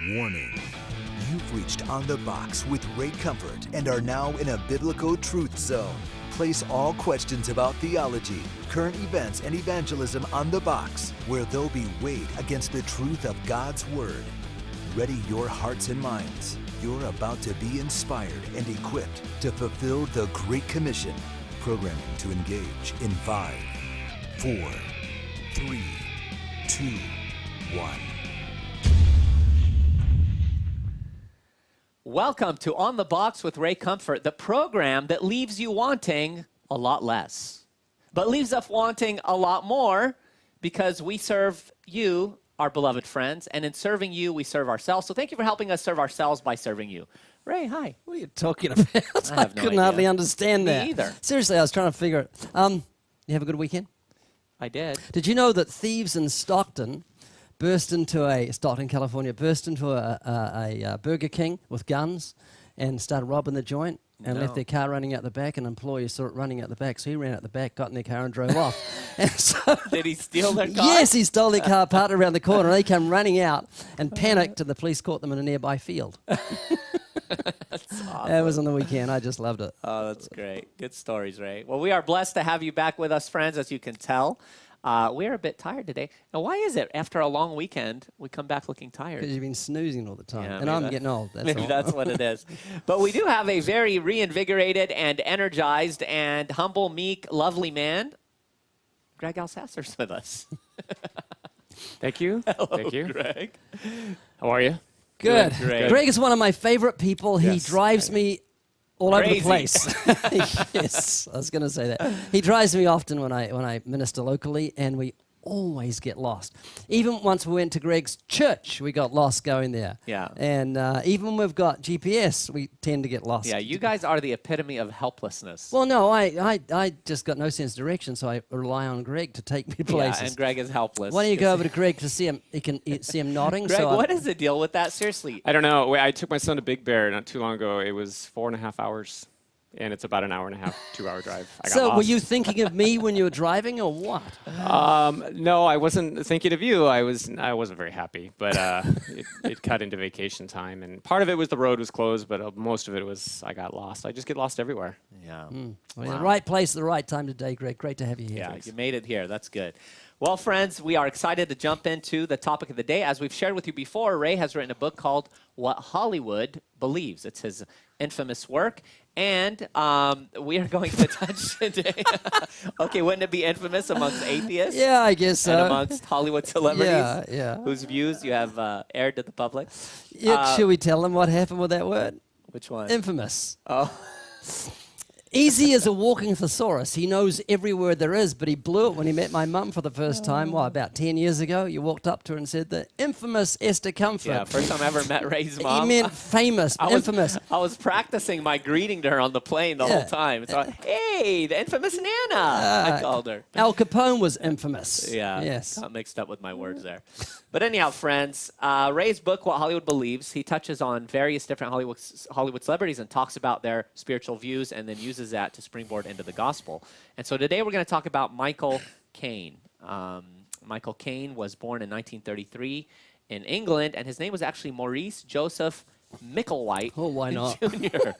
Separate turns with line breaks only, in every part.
Warning. You've reached On the Box with Ray Comfort and are now in a biblical truth zone. Place all questions about theology, current events, and evangelism on the box, where they'll be weighed against the truth of God's Word. Ready your hearts and minds. You're about to be inspired and equipped to fulfill the Great Commission. Programming to engage in 5, 4, 3, 2, 1.
Welcome to On the Box with Ray Comfort, the program that leaves you wanting a lot less, but leaves us wanting a lot more because we serve you, our beloved friends, and in serving you, we serve ourselves. So thank you for helping us serve ourselves by serving you. Ray, hi.
What are you talking about?
I have no
couldn't
idea.
hardly understand that.
Me either.
Seriously, I was trying to figure it. You have a good weekend?
I did.
Did you know that thieves in Stockton, California, burst into a Burger King with guns and started robbing the joint and left their car running out the back? An employee saw it running out the back, so he ran out the back, got in their car and drove off. And so
Did he steal their car?
Yes, he stole their car, parked around the corner. They came running out and panicked, and the police caught them in a nearby field.
That's awesome.
That was on the weekend. I just loved it.
Oh, that's great. Good stories, Ray. Well, we are blessed to have you back with us, friends, as you can tell. We are a bit tired today. Now, why is it after a long weekend, we come back looking tired?
Because you've been snoozing all the time.
Yeah,
and I'm getting old. That's
maybe
all.
that's what it is. But we do have a very reinvigorated and energized and humble, meek, lovely man. Greg Elsasser's with us.
Thank you.
Hello,
Thank you.
Greg.
How are you?
Good.
Great.
Greg is one of my favorite people. He
Yes.
drives me all over the
Crazy.
place. Yes, I was going to say that. He drives me often when I minister locally, and we always get lost. Even once we went to Greg's church, we got lost going there.
Yeah.
And even when we've got GPS, we tend to get lost.
Yeah, you guys are the epitome of helplessness.
Well, no, I just got no sense of direction, so I rely on Greg to take me to places.
Yeah, and Greg is helpless.
Why don't you go over to Greg to see him? You can see him nodding.
Greg,
so
what is the deal with that? Seriously.
I don't know. I took my son to Big Bear not too long ago. It was 4.5 hours, and it's about an hour and a half, 2-hour drive. I got
So
lost.
were you thinking of me when you were driving, or what?
No, I wasn't thinking of you. I wasn't very happy, but it cut into vacation time, and part of it was the road was closed, but most of it was I got lost. I just get lost everywhere.
Yeah.
Well, the right place at the right time today, Greg. Great to have you here.
Yeah, you made it here. That's good. Well, friends, we are excited to jump into the topic of the day. As we've shared with you before, Ray has written a book called What Hollywood Believes. It's his infamous work. And we are going to touch today. Okay, wouldn't it be infamous amongst atheists?
Yeah, I guess so.
And amongst Hollywood celebrities?
Yeah.
Whose views you have aired to the public?
Should we tell them what happened with that word?
Which one?
Infamous.
Oh.
Easy as a walking thesaurus. He knows every word there is, but he blew it when he met my mum for the first time, about 10 years ago. You walked up to her and said, the infamous Esther Comfort.
Yeah, first time I ever met Ray's mom.
He meant famous, infamous.
I was practicing my greeting to her on the plane the whole time. So, hey, the infamous Nana, I called her.
Al Capone was infamous.
Yeah,
Yes.
got mixed up with my words there. But anyhow, friends, Ray's book, What Hollywood Believes, he touches on various different Hollywood celebrities and talks about their spiritual views and then uses that to springboard into the gospel. And so today we're going to talk about Michael Caine. Michael Caine was born in 1933 in England, and his name was actually Maurice Joseph Micklewhite
Oh, why not?
Jr.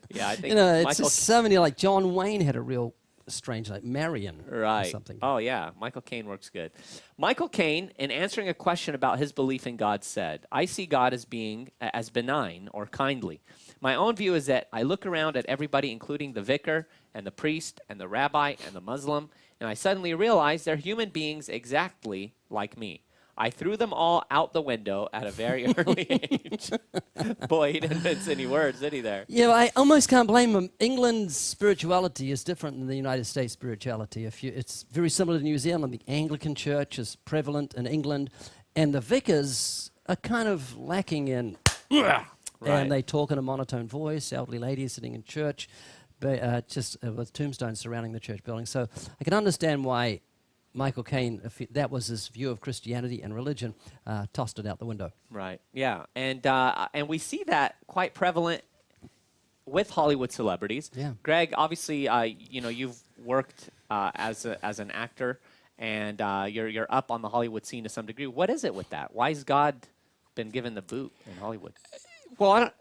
Yeah, I think
It's
Michael
just so many, like John Wayne had a real strange, like Marion or
Right.
something.
Oh, yeah. Michael Caine works good. Michael Caine, in answering a question about his belief in God, said, I see God as being as benign or kindly. My own view is that I look around at everybody, including the vicar and the priest and the rabbi and the Muslim, and I suddenly realize they're human beings exactly like me. I threw them all out the window at a very early age. Boy, he didn't mince any words, did he there?
Yeah, I almost can't blame him. England's spirituality is different than the United States spirituality. It's very similar to New Zealand. The Anglican Church is prevalent in England, and the vicars are kind of lacking in... And they talk in a monotone voice, elderly ladies sitting in church, just with tombstones surrounding the church building. So I can understand why Michael Caine, if that was his view of Christianity and religion, tossed it out the window.
Right. Yeah, and we see that quite prevalent with Hollywood celebrities.
Yeah.
Greg, obviously, you've worked as an actor, and you're up on the Hollywood scene to some degree. What is it with that? Why is God been given the boot in Hollywood.
Well, I don't.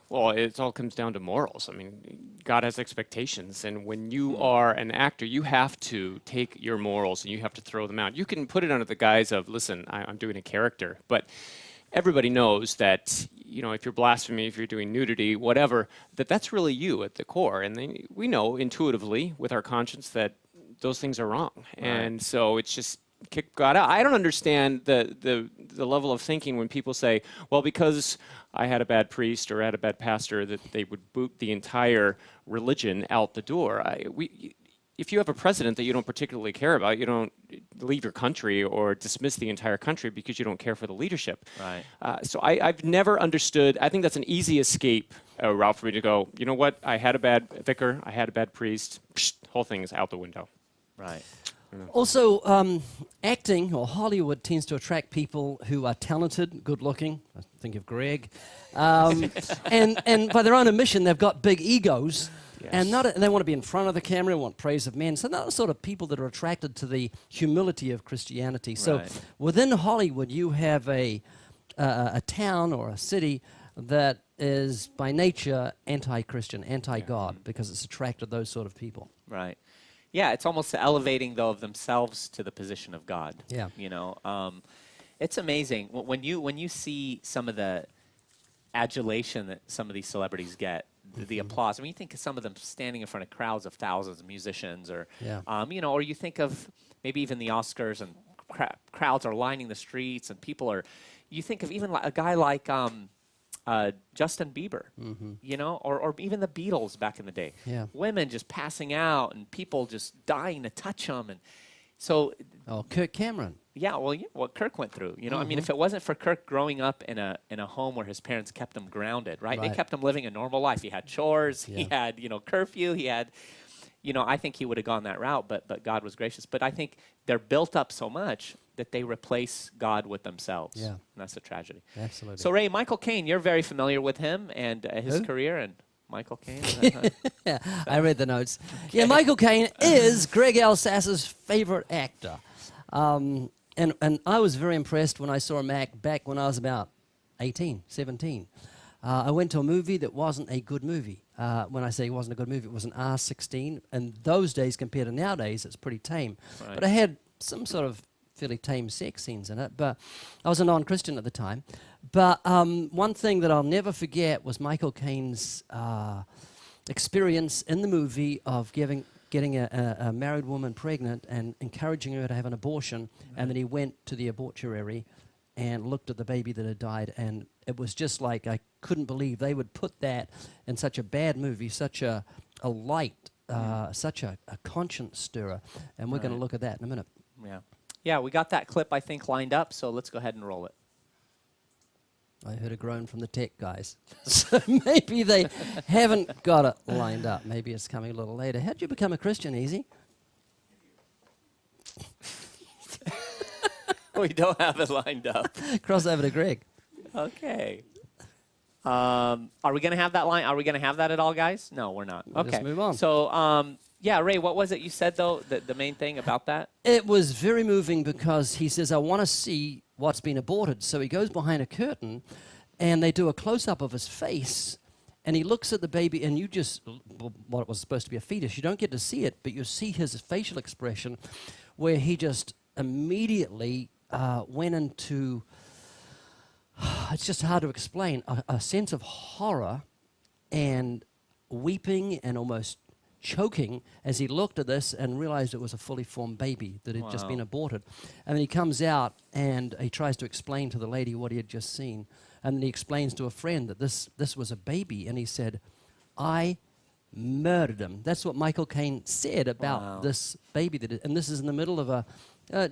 Well, it all comes down to morals. I mean, God has expectations, and when you are an actor, you have to take your morals and you have to throw them out. You can put it under the guise of, listen, I'm doing a character, but everybody knows that, you know, if you're blasphemy, if you're doing nudity, whatever, that's really you at the core. And we know intuitively with our conscience that those things are wrong. Right. And so it's just kick God out. I don't understand the level of thinking when people say, well, because I had a bad priest or had a bad pastor, that they would boot the entire religion out the door. If you have a president that you don't particularly care about, you don't leave your country or dismiss the entire country because you don't care for the leadership.
Right.
So I've never understood. I think that's an easy escape route for me to go, you know what, I had a bad vicar, I had a bad priest, whole thing is out the window.
Right.
Also, acting or Hollywood tends to attract people who are talented, good-looking. I think of Greg, and by their own admission, they've got big egos, yes. And they want to be in front of the camera, want praise of men. So they're the sort of people that are attracted to the humility of Christianity. So
right.
Within Hollywood, you have a town or a city that is by nature anti-Christian, anti-God, because it's attracted those sort of people.
Right. Yeah, it's almost elevating, though, of themselves to the position of God.
Yeah.
You know, it's amazing. When you see some of the adulation that some of these celebrities get, the applause. I mean, you think of some of them standing in front of crowds of thousands of musicians, or, you know, or you think of maybe even the Oscars and crowds are lining the streets and people are, you think of even a guy like Justin Bieber, you know, or even the Beatles back in the day.
Yeah.
Women just passing out and people just dying to touch them. And so...
Oh, Kirk Cameron.
Yeah, well, what Kirk went through, you know. I mean, if it wasn't for Kirk growing up in a home where his parents kept him grounded, right? They kept him living a normal life. He had chores. He had, you know, curfew. He had, you know, I think he would have gone that route, but God was gracious. But I think they're built up so much that they replace God with themselves. Yeah. And that's a tragedy.
Absolutely.
So, Ray, Michael Caine, you're very familiar with him and his career. And Michael Caine?
Yeah, I read the notes. Yeah, Michael Caine is Greg Elsasser's favorite actor. And I was very impressed when I saw him act back when I was about 18, 17. I went to a movie that wasn't a good movie. When I say it wasn't a good movie, it was an R16. And those days compared to nowadays, it's pretty tame. Right. But I had some sort of fairly tame sex scenes in it. But I was a non-Christian at the time. But one thing that I'll never forget was Michael Caine's experience in the movie of getting a married woman pregnant and encouraging her to have an abortion, and then he went to the abortuary and looked at the baby that had died, and it was just like, I couldn't believe they would put that in such a bad movie, such a light, such a conscience stirrer, and we're going to look at that in a minute.
Yeah, we got that clip, I think, lined up, so let's go ahead and roll it.
I heard a groan from the tech guys. So maybe they haven't got it lined up. Maybe it's coming a little later. How did you become a Christian, Easy?
We don't have it lined up.
Cross over to Greg.
Okay. Are we going to have that line? Are we going to have that at all, guys? No, we're not.
We'll just move on.
So, yeah, Ray, what was it you said, though, the main thing about that?
It was very moving because he says, I want to see what's been aborted. So he goes behind a curtain, and they do a close-up of his face, and he looks at the baby, and you just, what was supposed to be a fetus, you don't get to see it, but you see his facial expression where he just immediately went into, it's just hard to explain, a sense of horror and weeping and almost choking as he looked at this and realized it was a fully formed baby that had just been aborted. And then he comes out and he tries to explain to the lady what he had just seen. And then he explains to a friend that this was a baby. And he said, I murdered him. That's what Michael Caine said about this baby. And this is in the middle of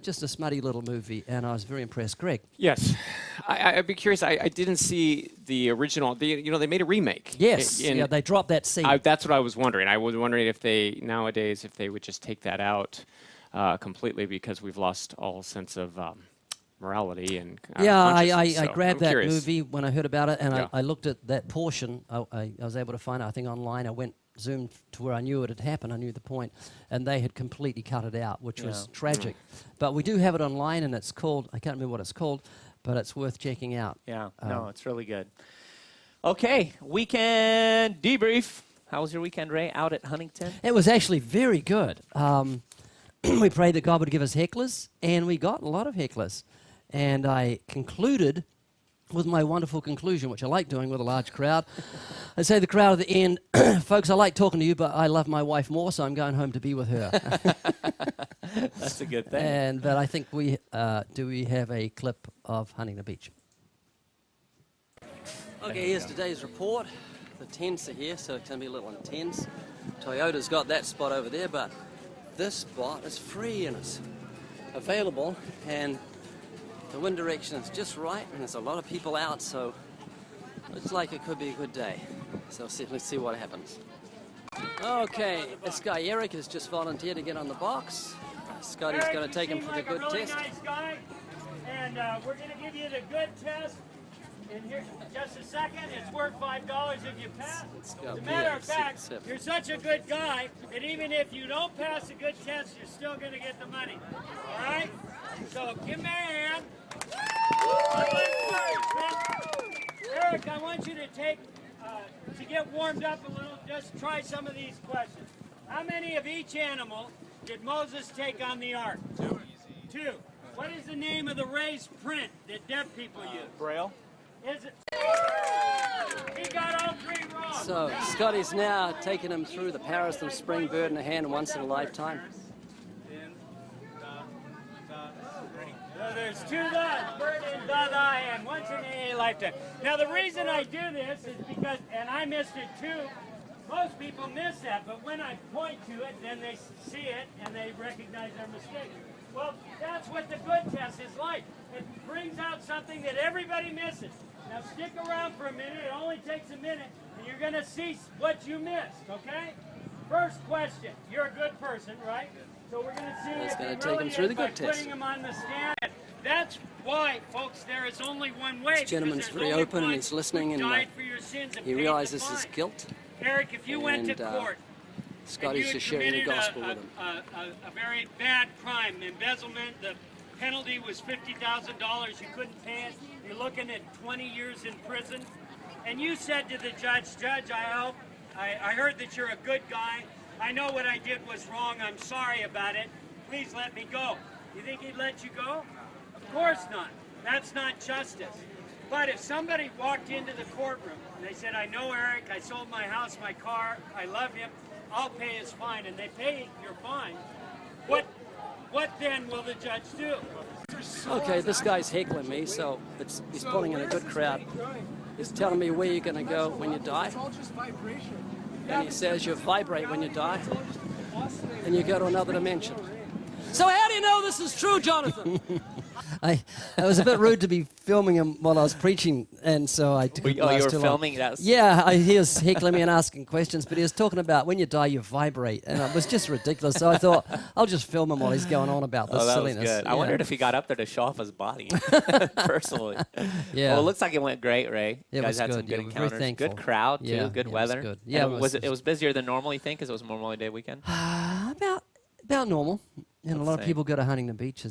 just a smutty little movie. And I was very impressed. Greg?
Yes. I'd be curious. I didn't see the original. You know, they made a remake.
Yes. Yeah, they dropped that scene.
That's what I was wondering. I was wondering if they, nowadays, if they would just take that out completely because we've lost all sense of morality and
I grabbed that movie when I heard about it, and I looked at that portion. I was able to find it, I think, online. I went zoomed to where I knew it had happened. I knew the point, and they had completely cut it out, which was tragic. But we do have it online, and it's called, I can't remember what it's called, but it's worth checking out.
Yeah, no, it's really good. Okay, weekend debrief. How was your weekend, Ray, out at Huntington?
It was actually very good. We prayed that God would give us hecklers, and we got a lot of hecklers. And I concluded with my wonderful conclusion, which I like doing with a large crowd. I say to the crowd at the end, folks, I like talking to you, but I love my wife more, so I'm going home to be with her.
That's a good thing.
But I think we have a clip of Huntington Beach. Okay, here's today's report. The tents are here, so it's going to be a little intense. Toyota's got that spot over there, but this spot is free and it's available, and the wind direction is just right, and there's a lot of people out, so looks like it could be a good day. So let's see what happens. Okay, this guy Eric has just volunteered to get on the box. Scotty's going to take him for the good test.
Nice guy, and we're going to give you the good test. In here, just a second, it's worth $5 if you pass. As a matter of fact, you're such a good guy that even if you don't pass a good test, you're still going to get the money. All right? So give me a hand. Eric, I want you to to get warmed up a little, just try some of these questions. How many of each animal did Moses take on the ark? Two. What is the name of the raised print that deaf people use?
Braille.
Is it? He got all three wrong.
So Scotty's now taking him through the Paris of Spring, Bird in a Hand, once in a lifetime.
So there's two dots, bird in the hand, once in a lifetime. Now the reason I do this is because, and I missed it too, most people miss that, but when I point to it, then they see it and they recognize their mistake. Well, that's what the good test is like. It brings out something that everybody misses. Now stick around for a minute, it only takes a minute, and you're going to see what you missed, okay? First question, you're a good person, right? So we're going to see
That's
if
gonna
he
take
really
him through
is
the
by
good test.
putting him on the stand. That's why, folks, there is only one way.
This gentleman's
because
very
there's only
open and
one
he's listening,
who
and
died for your sins and
he
paid
realizes
the
his
fine.
guilt.
Eric, if you went to
And,
court
Scotty's
and
just
you
sharing the
committed
gospel with him.
a very bad crime, embezzlement, the penalty was $50,000, you couldn't pay it, you're looking at 20 years in prison, and you said to the judge, I heard that you're a good guy, I know what I did was wrong, I'm sorry about it, please let me go. You think he'd let you go? Of course not. That's not justice. But if somebody walked into the courtroom and they said, I know Eric, I sold my house, my car, I love him, I'll pay his fine, and they pay your fine, what then will the judge do?
Okay, this guy's heckling me, so he's pulling in a good crowd. He's telling me where you're going to go when you die. And he says you vibrate when you die, and you go to another dimension. So how do you know this is true, Jonathan? It was a bit rude to be filming him while I was preaching, and so I took
You were filming that?
Yeah, he was heckling me and asking questions, but he was talking about when you die, you vibrate, and it was just ridiculous. So I thought, I'll just film him while he's going on about this
that
silliness.
was good.
Yeah.
I wondered if he got up there to show off his body, personally.
Yeah.
Well, it looks like it went great, Ray.
It
You guys
was
had
good.
some good
Yeah, we're very
encounters.
thankful.
Good crowd, too.
Yeah,
Good
yeah, it was
weather.
good. Yeah,
And
it
it was busier than normal, you think, because it was a Memorial Day weekend?
About normal. And a lot of
Same.
people go to Huntington Beach.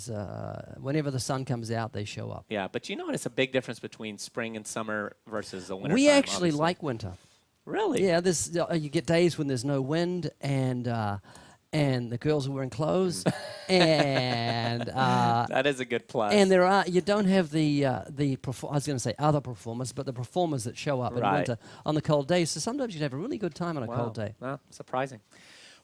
Whenever the sun comes out, they show up.
Yeah, but you notice a big difference between spring and summer versus the winter.
We actually
obviously.
like winter.
Really?
Yeah, you get days when there's no wind, and the girls are wearing clothes, and
That is a good plus.
and you don't have I was going to say other performers, but the performers that show up in
Right.
winter on the cold days. So sometimes you'd have a really good time on a cold day.
Well, surprising.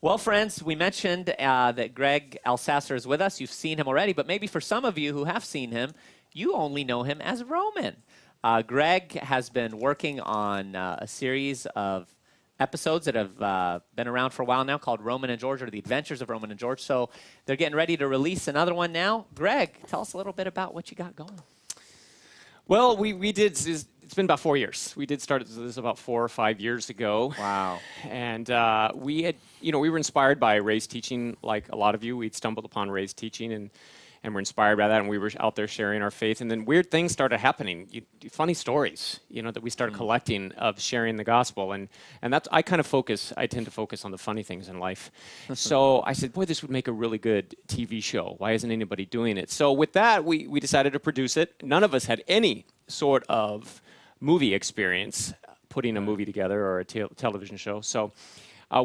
Well, friends, we mentioned that Greg Elsasser is with us. You've seen him already, but maybe for some of you who have seen him, you only know him as Roman. Greg has been working on a series of episodes that have been around for a while now called Roman and George, or The Adventures of Roman and George. So they're getting ready to release another one now. Greg, tell us a little bit about what you got going.
Well, we did. It's been about 4 years. We did start this about 4 or 5 years ago.
Wow.
And we had, we were inspired by Ray's teaching, like a lot of you. We'd stumbled upon Ray's teaching, and we're inspired by that, and we were out there sharing our faith, and then weird things started happening, funny stories, that we started collecting of sharing the gospel, and that's I tend to focus on the funny things in life. So I said, boy, this would make a really good TV show. Why isn't anybody doing it? So with that, we decided to produce it. None of us had any sort of movie experience putting a movie together or a television show. So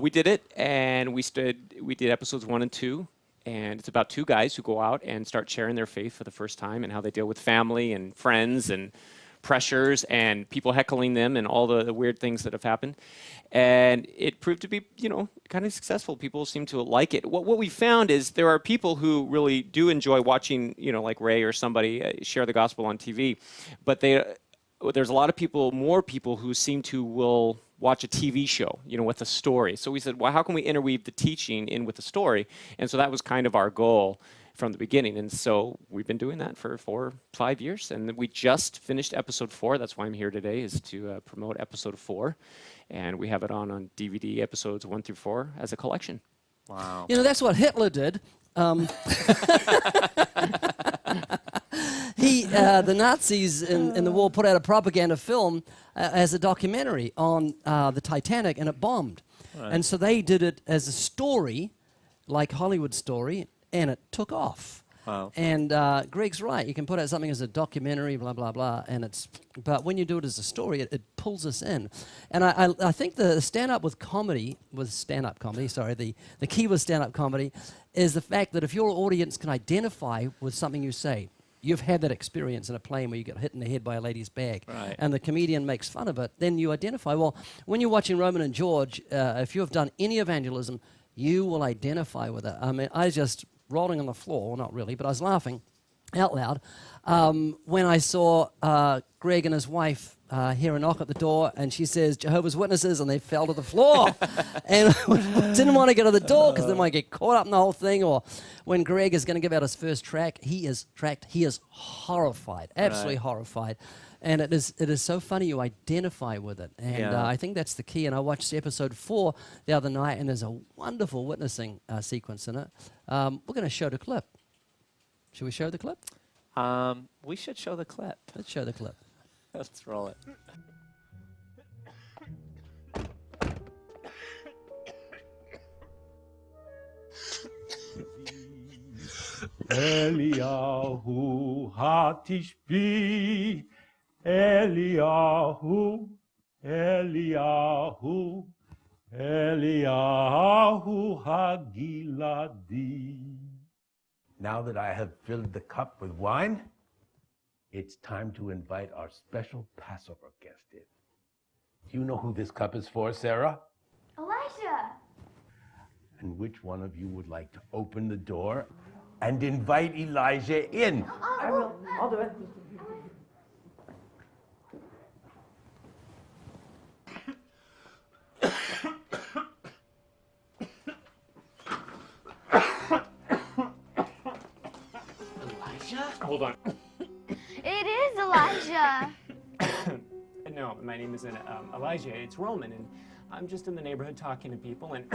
we did it, and we did episodes 1 and 2. And it's about 2 guys who go out and start sharing their faith for the first time and how they deal with family and friends and pressures and people heckling them and all the weird things that have happened. And it proved to be, kind of successful. People seem to like it. What we found is there are people who really do enjoy watching, like Ray or somebody share the gospel on TV. But there's a lot of more people who seem to will watch a TV show, with a story. So we said, well, how can we interweave the teaching in with the story? And so that was kind of our goal from the beginning. And so we've been doing that for 4 or 5 years. And we just finished episode 4. That's why I'm here today, is to promote episode 4. And we have it on DVD, episodes 1 through 4, as a collection.
Wow.
That's what Hitler did. The Nazis in the war put out a propaganda film as a documentary on the Titanic, and it bombed. Right. And so they did it as a story, like Hollywood story, and it took off.
Wow.
And Greg's right. You can put out something as a documentary, blah, blah, blah, but when you do it as a story, it pulls us in. And I think the stand-up comedy, the key with stand-up comedy is the fact that if your audience can identify with something you say, you've had that experience in a plane where you get hit in the head by a lady's bag,
right,
and the comedian makes fun of it, then you identify. Well, when you're watching Roman and George, if you have done any evangelism, you will identify with it. I mean, I was just rolling on the floor, well, not really, but I was laughing out loud when I saw Greg and his wife hear a knock at the door, and she says, Jehovah's Witnesses, and they fell to the floor. And didn't want to get to the door because they might get caught up in the whole thing. Or when Greg is going to give out his first track, he is horrified, absolutely horrified. And it is so funny you identify with it. And I think that's the key. And I watched episode 4 the other night, and there's a wonderful witnessing sequence in it. We're going to show the clip. Should we show the clip?
We should show the clip.
Let's show the clip.
Let's roll it.
Eliyahu hatishbi, Eliyahu, Eliyahu, Eliyahu hagiladi. Now that I have filled the cup with wine, it's time to invite our special Passover guest in. Do you know who this cup is for, Sarah?
Elijah!
And which one of you would like to open the door and invite Elijah in?
I will.
I'll do it.
Hold on.
It is Elijah.
No, my name isn't Elijah. It's Roman, and I'm just in the neighborhood talking to people and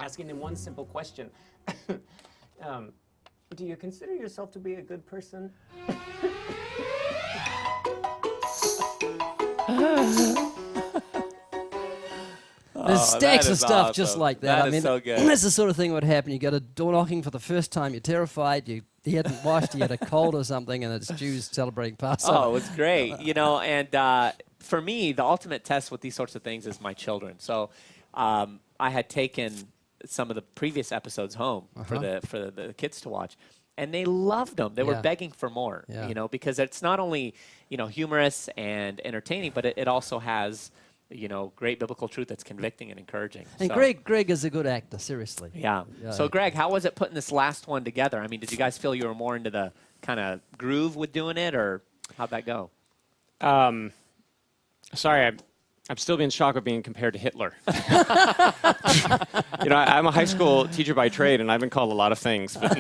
asking them one simple question. Do you consider yourself to be a good person?
There's stacks of stuff
awesome.
just like that.
That is so good.
That's the sort of thing that would happen. You go to door knocking for the first time, you're terrified, you hadn't washed, you had a cold or something, and it's Jews celebrating Passover.
Oh, it's great. And for me, the ultimate test with these sorts of things is my children. So I had taken some of the previous episodes home for the kids to watch, and they loved them. They were begging for more, because it's not only, humorous and entertaining, but it also has, great biblical truth that's convicting and encouraging.
And
so,
Greg is a good actor, seriously.
Yeah. So, Greg, how was it putting this last one together? I mean, did you guys feel you were more into the kind of groove with doing it, or how'd that go?
Sorry, I'm still being shocked of being compared to Hitler. I'm a high school teacher by trade, and I've been called a lot of things, but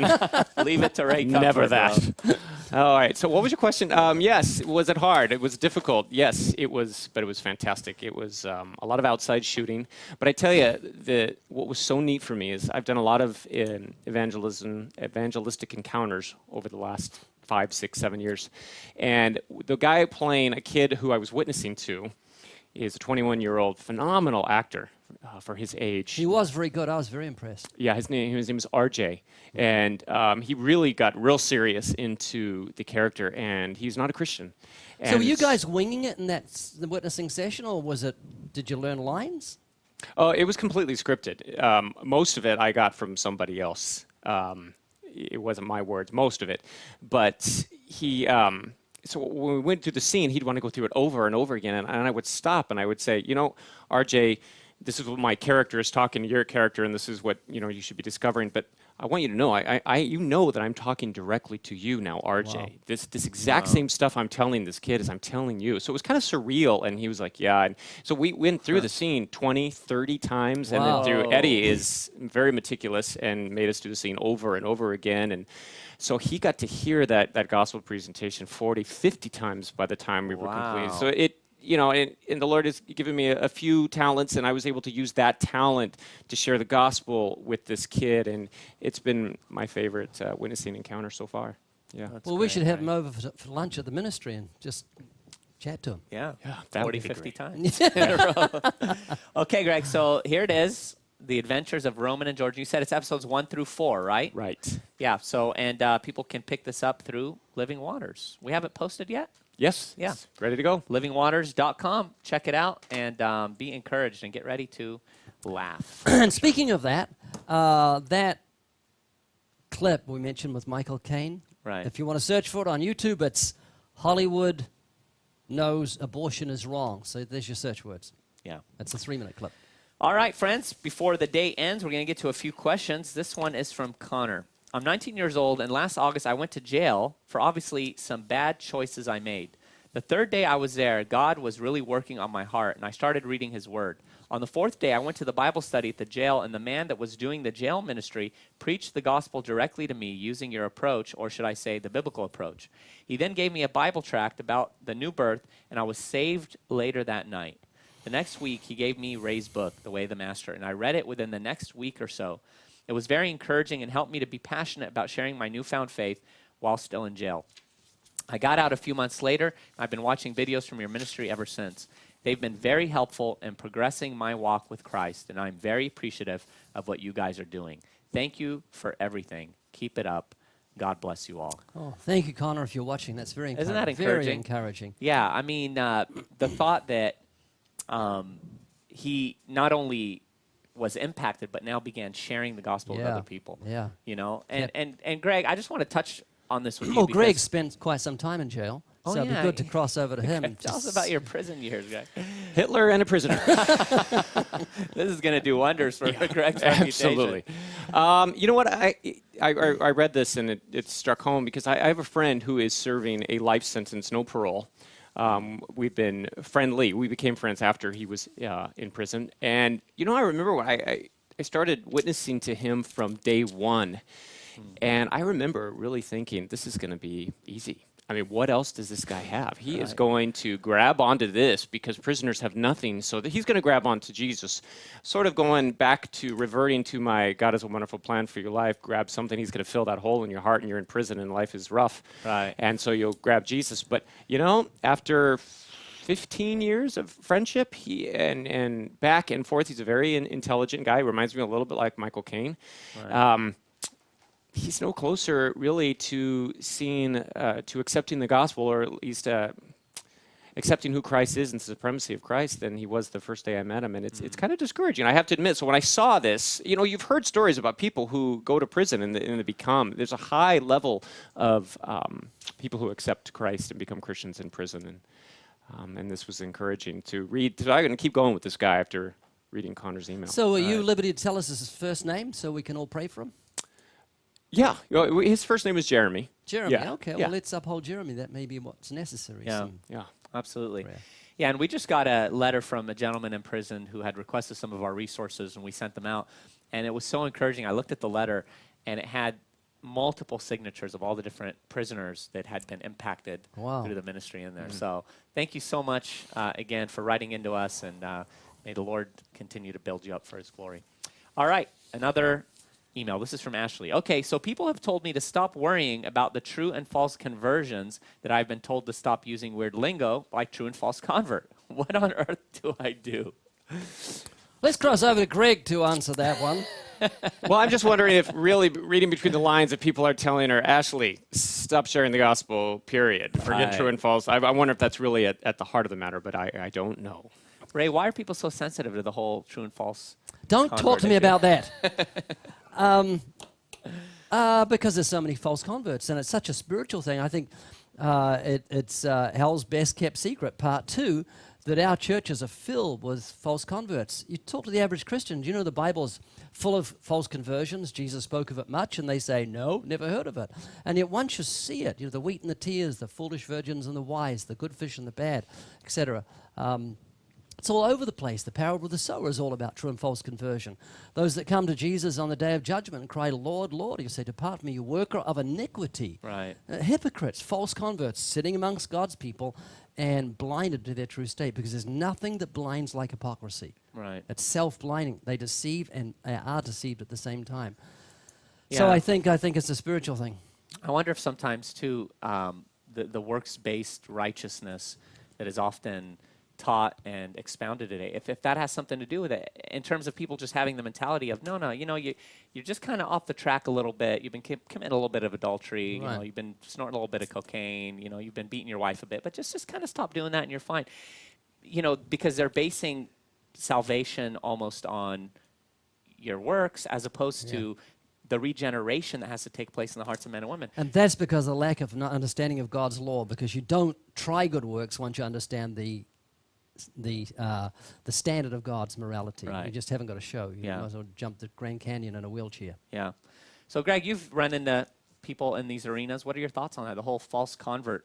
Leave it to Ray Comfort.
never that. All right. So what was your question? Yes. Was it hard? It was difficult. Yes, it was, but it was fantastic. It was a lot of outside shooting. But I tell you, what was so neat for me is I've done a lot of evangelistic encounters over the last 5, 6, 7 years. And the guy playing a kid who I was witnessing to is a 21-year-old phenomenal actor for his age.
He was very good. I was very impressed.
Yeah, his name is RJ. And he really got real serious into the character, and he's not a Christian. And
So were you guys winging it in the witnessing session, or did you learn lines?
Oh, it was completely scripted. Most of it I got from somebody else. It wasn't my words, most of it. But so when we went through the scene, he'd want to go through it over and over again, and I would stop and I would say, RJ, this is what my character is talking to your character, and this is what you should be discovering. But I want you to know, you know that I'm talking directly to you now, RJ.
Wow.
This exact same stuff I'm telling this kid is I'm telling you. So it was kind of surreal, and he was like, yeah. And so we went through the scene 20, 30 times, and then through Eddie is very meticulous and made us do the scene over and over again. And so he got to hear that gospel presentation 40, 50 times by the time we were complete. So and the Lord has given me a few talents, and I was able to use that talent to share the gospel with this kid, and it's been my favorite witnessing encounter so far. Yeah.
Well, we should have him over for lunch at the ministry and just chat to him.
Yeah,
that
40,
would be
50
great.
times in a row. Okay, Greg, so here it is. The Adventures of Roman and George. You said it's episodes 1 through 4, right?
Right.
Yeah, so, and people can pick this up through Living Waters. We haven't posted yet?
Yes.
Yeah.
It's ready to go.
livingwaters.com. Check it out and be encouraged and get ready to laugh.
And speaking of that, that clip we mentioned with Michael Caine,
Right.
if you want to search for it on YouTube, it's Hollywood knows abortion is wrong. So there's your search words.
Yeah.
That's a 3-minute clip.
All right, friends, before the day ends, we're going to get to a few questions. This one is from Connor. I'm 19 years old, and last August I went to jail for obviously some bad choices I made. The 3rd day I was there, God was really working on my heart, and I started reading his word. On the 4th day, I went to the Bible study at the jail, and the man that was doing the jail ministry preached the gospel directly to me using your approach, or should I say the biblical approach. He then gave me a Bible tract about the new birth, and I was saved later that night. The next week, he gave me Ray's book, The Way of the Master, and I read it within the next week or so. It was very encouraging and helped me to be passionate about sharing my newfound faith while still in jail. I got out a few months later. I've been watching videos from your ministry ever since. They've been very helpful in progressing my walk with Christ, and I'm very appreciative of what you guys are doing. Thank you for everything. Keep it up. God bless you all.
Oh, thank you, Connor, if you're watching. That's very encouraging.
Isn't that encouraging?
Very encouraging.
Yeah, I mean, the thought that he not only was impacted, but now began sharing the gospel with other people.
Yeah.
And Greg, I just want to touch on this with you.
Well, Greg spent quite some time in jail,
Oh,
so it'd
yeah.
be good to cross over to him. and
Tell us
just-
about your prison years, Greg.
Hitler and a prisoner.
This is going to do wonders for Greg's
Absolutely.
reputation.
You know what? I read this, and it struck home because I have a friend who is serving a life sentence, no parole. We've been friendly. We became friends after he was in prison. And, I remember when I started witnessing to him from day one. And I remember really thinking, this is going to be easy. I mean, what else does this guy have? He is going to grab onto this because prisoners have nothing, so that he's going to grab onto Jesus. Sort of going back to reverting to my God has a wonderful plan for your life. Grab something, he's going to fill that hole in your heart, and you're in prison, and life is rough.
Right.
And so you'll grab Jesus. But, after 15 years of friendship, and back and forth, he's a very intelligent guy. Reminds me a little bit like Michael Caine.
Right.
He's no closer really to to accepting the gospel, or at least accepting who Christ is and the supremacy of Christ, than he was the first day I met him. And it's kind of discouraging, I have to admit. So when I saw this, you've heard stories about people who go to prison and they become, there's a high level of people who accept Christ and become Christians in prison. And this was encouraging to read. So I'm going to keep going with this guy after reading Connor's email.
So are you liberty to tell us his first name so we can all pray for him?
Yeah, his first name is Jeremy.
Jeremy,
Yeah.
okay.
Yeah.
Well, let's uphold Jeremy. That may be what's necessary.
Yeah.
So-
Yeah.
Absolutely.
prayer.
Yeah, and we just got a letter from a gentleman in prison who had requested some of our resources, and we sent them out. And it was so encouraging. I looked at the letter, and it had multiple signatures of all the different prisoners that had been impacted
Wow.
through the ministry in there. So thank you so much, again, for writing into us, and may the Lord continue to build you up for his glory. All right, another email. This is from Ashley. Okay, so people have told me to stop worrying about the true and false conversions, that I've been told to stop using weird lingo like true and false convert. What on earth do I do?
Let's cross over to Greg to answer that one.
Well, I'm just wondering if really reading between the lines that people are telling her, Ashley, stop sharing the gospel, period. Forget true and false. I wonder if that's really at the heart of the matter, but I don't know.
Ray, why are people so sensitive to the whole true and false?
Don't talk to me
issue?
about that. Because there's so many false converts, and it's such a spiritual thing. I think it's hell's best kept secret, part 2, that our churches are filled with false converts. You talk to the average Christian, do you know the Bible's full of false conversions? Jesus spoke of it much, and they say, no, never heard of it. And yet once you see it, the wheat and the tears, the foolish virgins and the wise, the good fish and the bad, etc., it's all over the place. The parable of the sower is all about true and false conversion. Those that come to Jesus on the day of judgment and cry, Lord, Lord, he'll say, depart from me, you worker of iniquity.
Right.
Hypocrites, false converts, sitting amongst God's people and blinded to their true state, because there's nothing that blinds like hypocrisy.
Right.
It's self-blinding. They deceive and are deceived at the same time.
Yeah.
So I think it's a spiritual thing.
I wonder if sometimes, too, the works-based righteousness that is often taught and expounded today, if that has something to do with it, in terms of people just having the mentality of, no, you're just kind of off the track a little bit. You've been committing a little bit of adultery.
Right.
You've been snorting a little bit of cocaine. You've been beating your wife a bit, but just kind of stop doing that and you're fine. Because they're basing salvation almost on your works as opposed to the regeneration that has to take place in the hearts of men and women.
And that's because of the lack of understanding of God's law, because you don't try good works once you understand the standard of God's morality.
Right.
You just haven't got a show. You
Yeah.
might as well jump the Grand Canyon in a wheelchair.
Yeah. So, Greg, you've run into people in these arenas. What are your thoughts on that, the whole false convert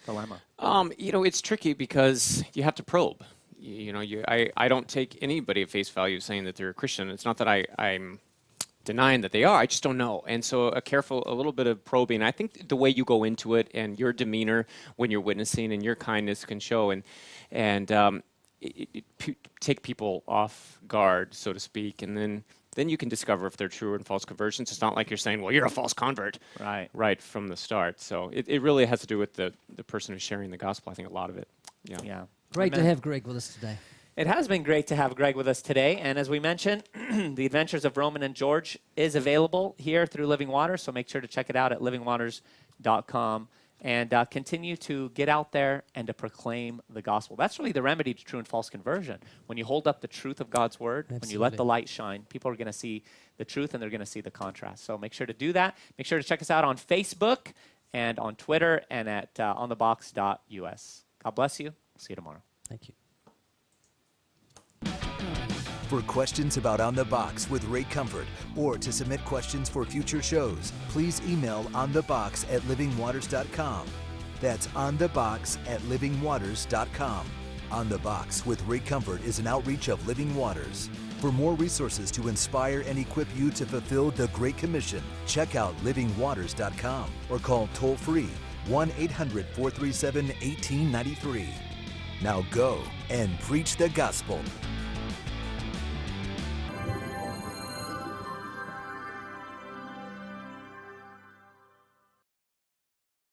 dilemma?
It's tricky because you have to probe. I don't take anybody at face value saying that they're a Christian. It's not that I'm denying that they are. I just don't know. And so a little bit of probing. I think the way you go into it and your demeanor when you're witnessing and your kindness can show and take people off guard, so to speak, and then you can discover if they're true and false conversions. It's not like you're saying, well, you're a false convert right from the start. So it really has to do with the person who's sharing the gospel, I think, a lot of it. Yeah.
Great
Amen.
to have Greg with us today.
It has been great to have Greg with us today. And as we mentioned, The Adventures of Roman and George is available here through Living Waters, so make sure to check it out at livingwaters.com. And continue to get out there and to proclaim the gospel. That's really the remedy to true and false conversion. When you hold up the truth of God's word, when you let the light shine, people are going to see the truth and they're going to see the contrast. So make sure to do that. Make sure to check us out on Facebook and on Twitter and at onthebox.us. God bless you. See you tomorrow.
Thank you.
For questions about On the Box with Ray Comfort or to submit questions for future shows, please email onthebox@livingwaters.com. That's onthebox@livingwaters.com. On the Box with Ray Comfort is an outreach of Living Waters. For more resources to inspire and equip you to fulfill the Great Commission, check out livingwaters.com or call toll-free 1-800-437-1893. Now go and preach the gospel.